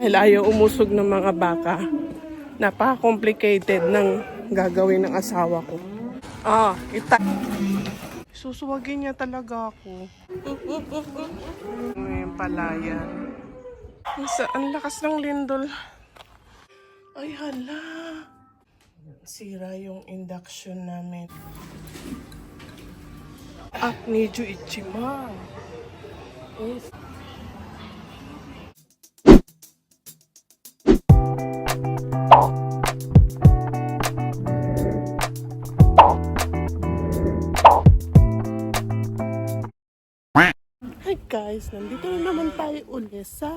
dahil ayaw umusog ng mga baka. Napaka-complicated ng gagawin ng asawa ko. Susuwagin niya talaga ako. Ngayon palayan. Ang lakas ng lindol. Ay hala. Sira yung induction namin. At medyo ichima. Hi guys, nandito na naman tayo ulit sa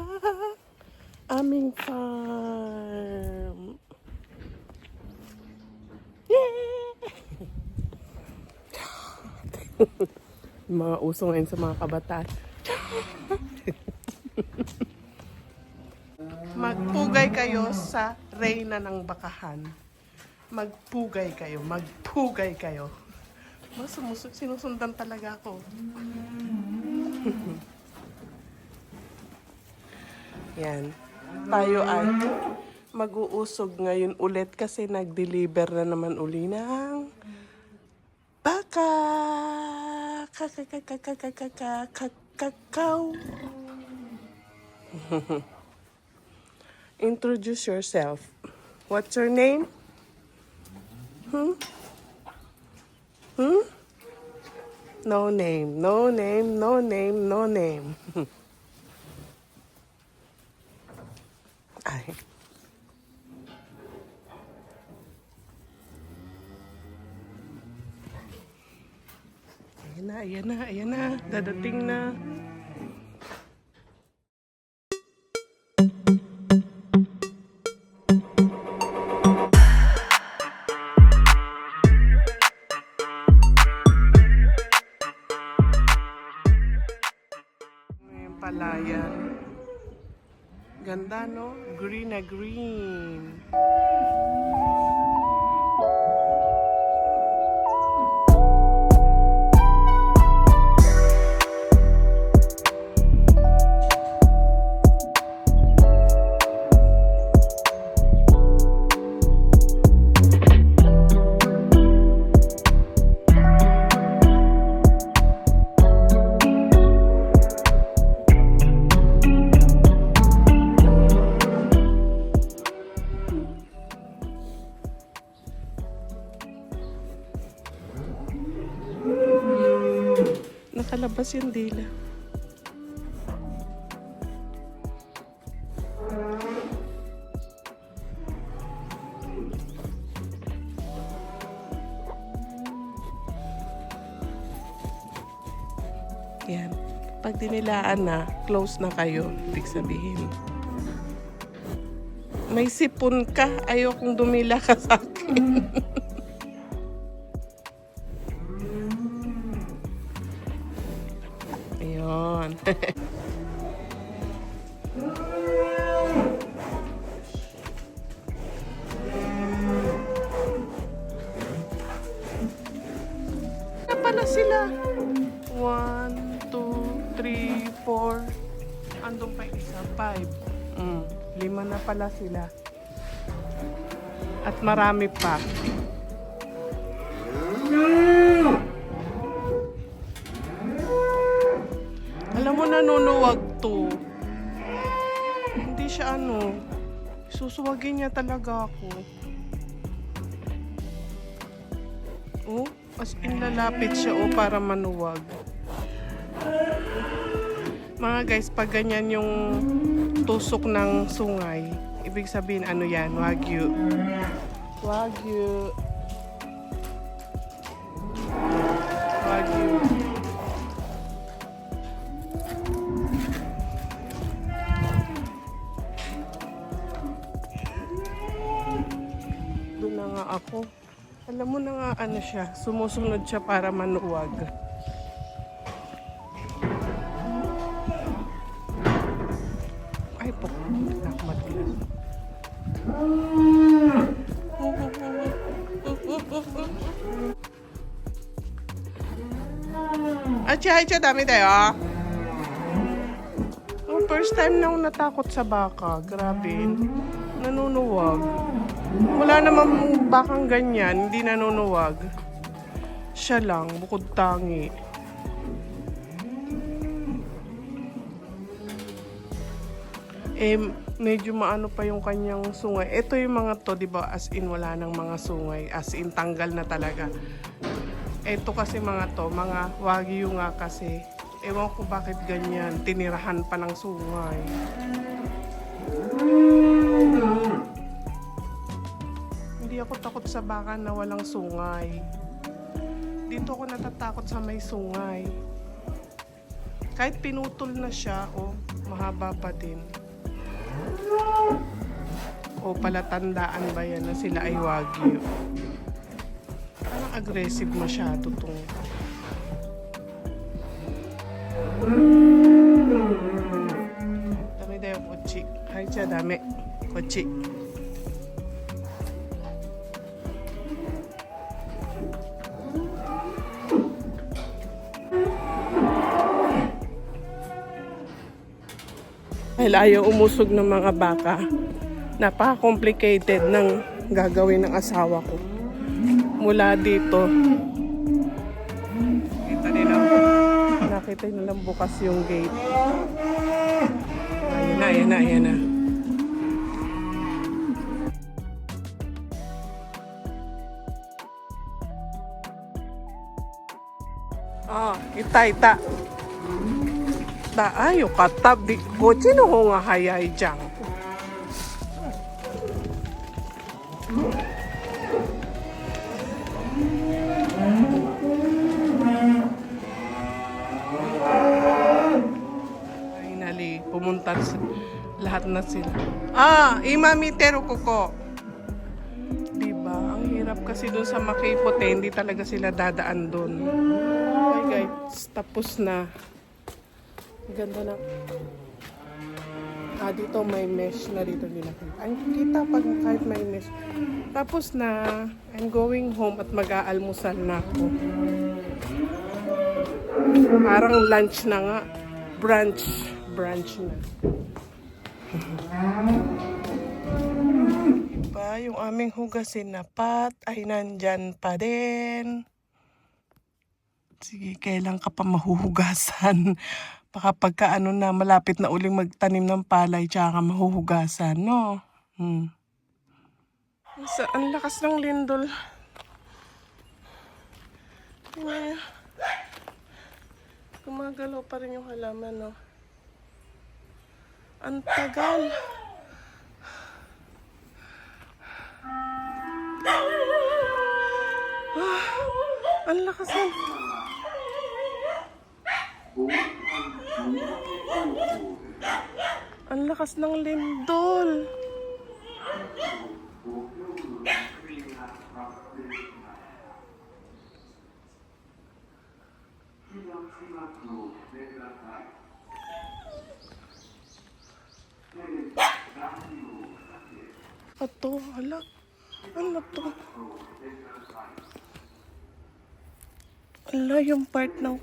aming farm. Yay! Mga uso ngayon sa mga kabataan. Magpugay kayo sa reyna ng bakahan. Magpugay kayo, magpugay kayo. Sinusundan talaga ako. Yan. Tayo ay mag-uusog ngayon ulit kasi nag-deliver na naman uli ng baka. Kakao. Introduce yourself. What's your name? No name, no name, no name, no name. Ay. Ayan na. Dadating na. Palayan. Ganda, no? Green na green. Nakalabas yung dila. Yan. Pag dinilaan na, close na kayo. Ibig sabihin. May sipon ka. Ayokong dumila ka sa akin. Ayun. Na pala sila. 1, 2, 3, 4. Andun pa isa. 5. 5 na pala sila. At marami pa. Alam mo, nanunuwag to. Hindi siya susuwagin niya talaga ako. Oh, as in lalapit siya para manuwag. Mga guys, pag ganyan yung tusok ng sungay, ibig sabihin yan? Wagyu. Wagyu. Wagyu. Doon na nga ako. Alam mo na nga siya, sumusunod siya para manuwag. Ay po, nakamagilan. 하이차 담이 돼요. First time na ako natakot sa baka. Grabe. Nanunuwag. Wala namang bakang ganyan, hindi nanunuwag. Siya lang, bukod tangi. Medyo maano pa yung kanyang sungay. Ito yung mga to, di ba, as in wala nang mga sungay. As in tanggal na talaga. Ito kasi mga to, mga wagyu nga kasi. Ewan ko bakit ganyan. Tinirahan pa ng sungay. Hindi ako takot sa baka na walang sungay. Dito ako natatakot sa may sungay. Kahit pinutol na siya, mahaba pa din. O palatandaan ba yan na sila ay wagyu? Parang aggressive masyado tong. Dami dayo kochi. Hay siya dami. Kochi. Dahil ayaw umusog ng mga baka. Napaka-complicated ng gagawin ng asawa ko. Mula dito. Nakita nilang bukas yung gate. Ayan na. Ita. Ayo katab di kochi no ho nga hayay dyan. Finally, pumunta lahat na sila. Imamitero ko. Diba? Ang hirap kasi dun sa Makipote, hindi talaga sila dadaan dun. Okay guys, tapos na. Ganda na. Dito may mesh na dito nilagay. Ay, kita pag kahit may mesh. Tapos na, I'm going home at mag-aalmusal na ako. Parang lunch na nga. Brunch na. Diba, yung aming hugasin na pat ay nandyan pa din. Sige, kailan ka pa mahuhugasan? Baka pagka na, malapit na uling magtanim ng palay, tsaka mahuhugasan, no? Ang lakas ng lindol. Gumagalaw pa rin yung halaman, no? Ang tagal. Ang lakas ng... Ang lakas ng lindol. Ito, hala. Ano to? Hala, yung part ng...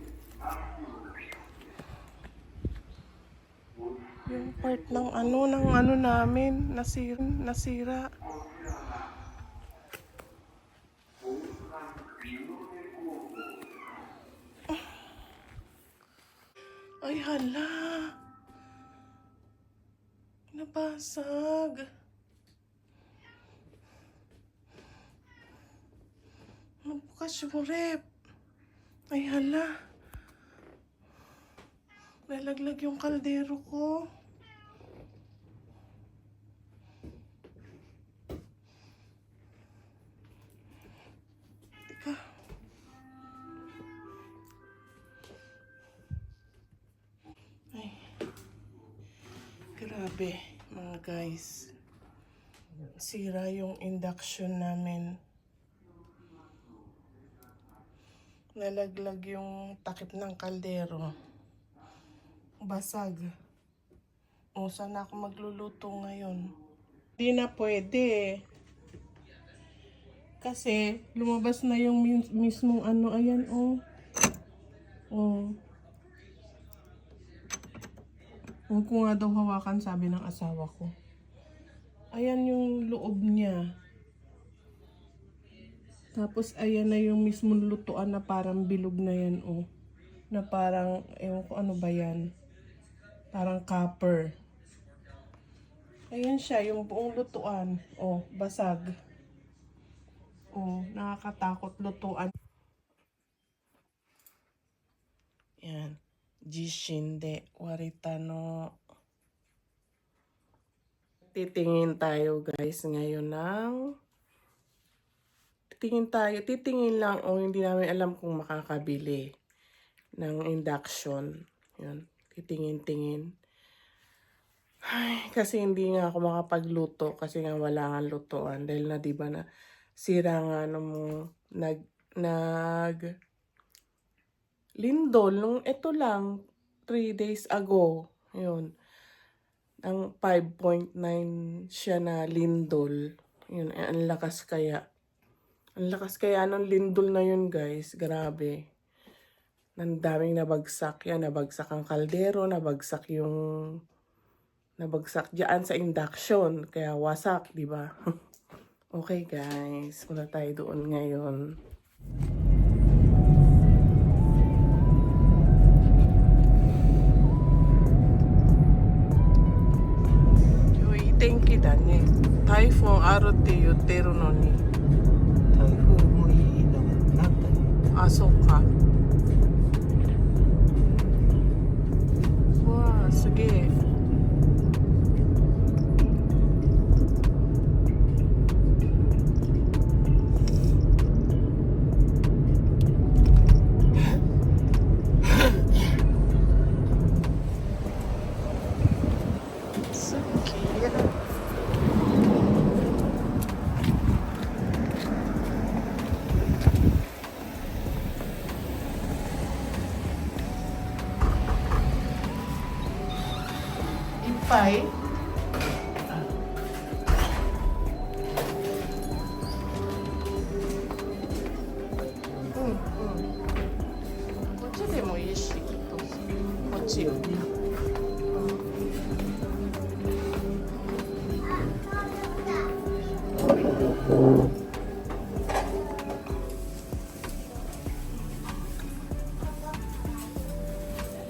Yung part ng ano namin, nasira. Ay, hala. Nabasag. Nabukas yung rep. Ay, hala. Nalaglag yung kaldero ko. Teka. Ay. Grabe, mga guys. Sira yung induction namin. Nalaglag yung takip ng kaldero. Basag. Saan ako magluluto ngayon? Di na pwede. Kasi lumabas na yung mismong ayan, Huwag ko nga daw hawakan, sabi ng asawa ko. Ayan yung loob niya. Tapos ayan na yung mismong lutuan na parang bilog na yan, oh. Na parang, ewan ko ano ba yan. Parang copper. Ayan siya, yung buong lutuan. Oh, basag. Oh, nakakatakot lutuan. Yan. Jishinde Waritano. Titingin tayo guys ngayon ng... Titingin lang o hindi namin alam kung makakabili ng induction. Yan. Titingin-tingin. Ay, kasi hindi nga ako makapagluto kasi nga wala nga lutuan. Dahil na diba na sira nga nung lindol nung ito lang 3 days ago. Yun. Ang 5.9 siya na lindol. Yun, ang lakas kaya. Ang lakas kaya ng lindol na yun, guys. Grabe. Ang daming nabagsak yan. Nabagsak ang kaldero, nabagsak dyan sa induction. Kaya wasak, di ba? Okay, guys. Punta tayo doon ngayon. Tenki da ne. Typhoon aruって言ってるのに。台風もいいのがなったね。あ、そっか。うわあ、すげえ。すっげえ。いっぱいこっちでもいいし、こっちよね。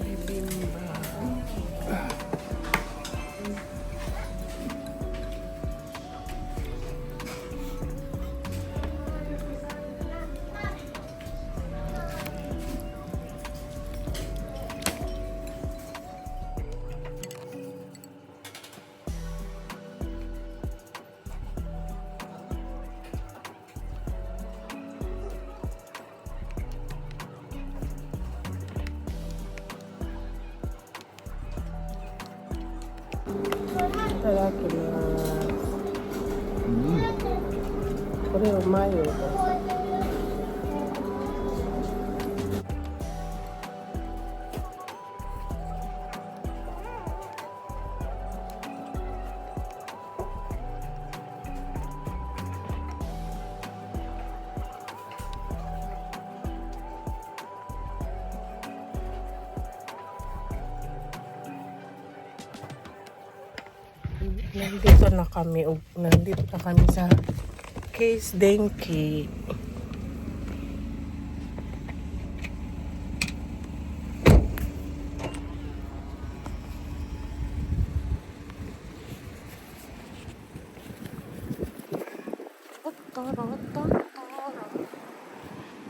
ビビンバ。いただきます。これうまいよ。Nandito na kami sa Case Denki.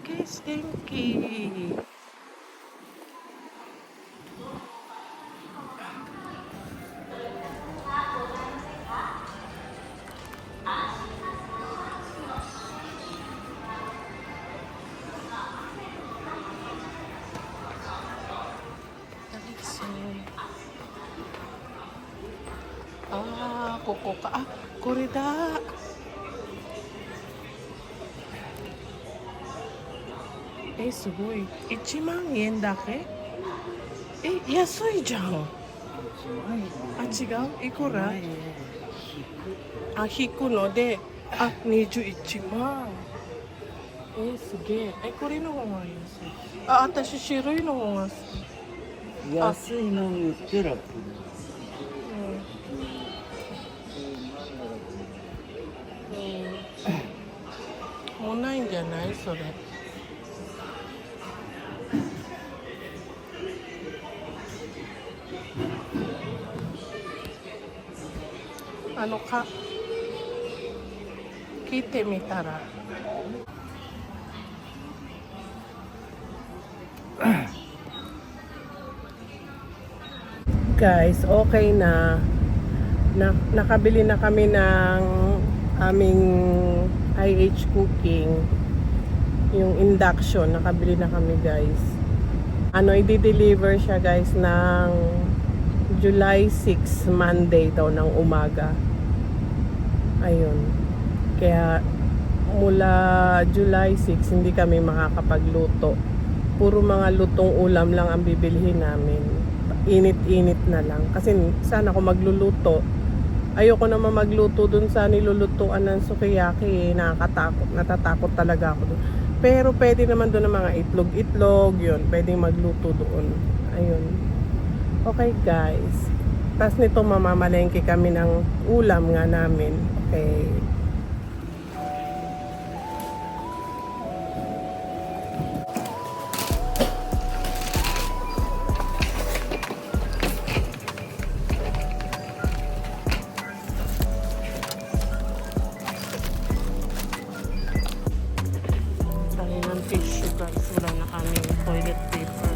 Case Denki. Ah, ここか。あ、これだ。すごい。1万円だけ？安いじゃん。あ、違う？いくら？あ、引くので、あ、21万。すげえ。これの方が安い。あ、私白いの方が好き。安いの売ってる。ゃないそれ。聞いてみたら。Guys, okay na. Nakabili na kami ng aming IH cooking. Yung induction, nakabili na kami guys. I-deliver siya guys ng July 6, Monday daw ng umaga. Ayun. Kaya mula July 6 hindi kami makakapagluto. Puro mga lutong ulam lang ang bibilhin namin. Init-init na lang. Kasi sana ako magluluto. Ayoko naman magluto dun sa nilulutuan ng sukiyaki. Nakakatakot. Natatakot talaga ako dun. Pero pwede naman dun ng mga itlog-itlog. Yun. Pwedeng magluto doon. Ayun. Okay guys. Tapos nito mamamalengke kami ng ulam nga namin. Okay. Tissue guys, wala na kaming toilet paper.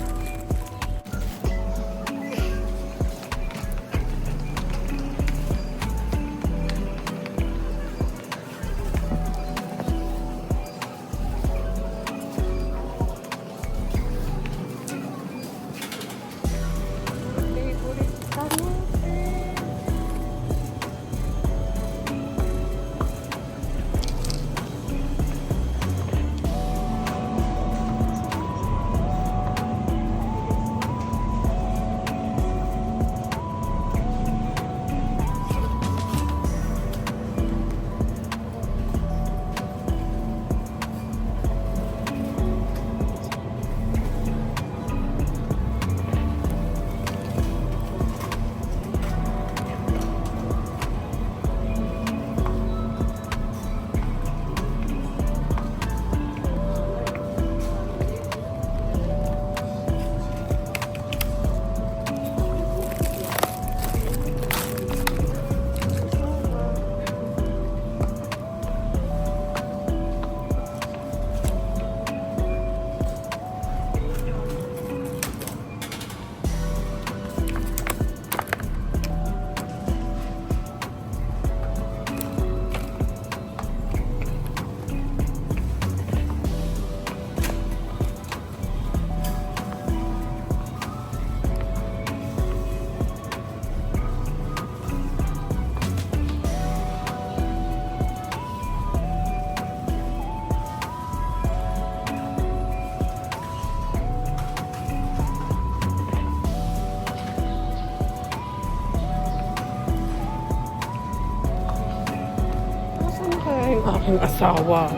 Favorite kami. Yung aking asawa.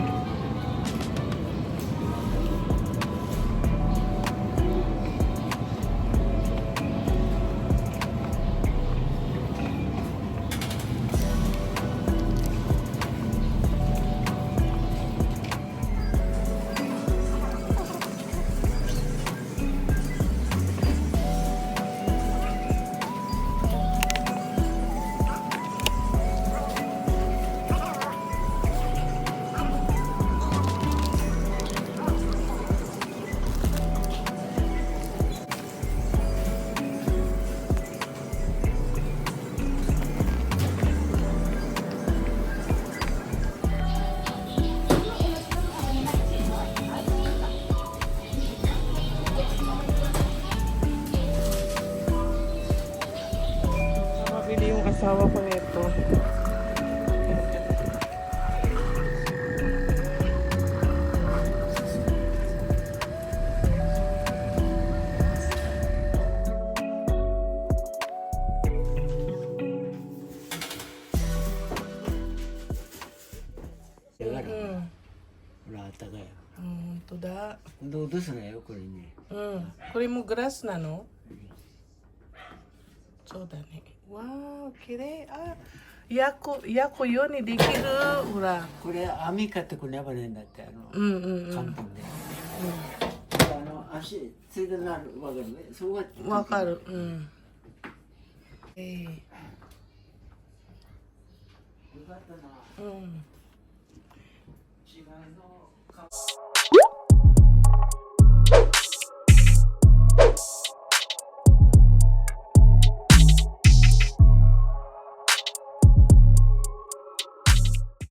Mabili yung asawa ko nito.本当だ。どうすなよこれね。これもグラスなの？そうだね。わー、綺麗。あ、ヤコよにできる。ほら。これ網買ってくればねえんだってうんうんうん。漢方で足ついてなるわかるねそこがわかる。うん。よかったなうん。違いの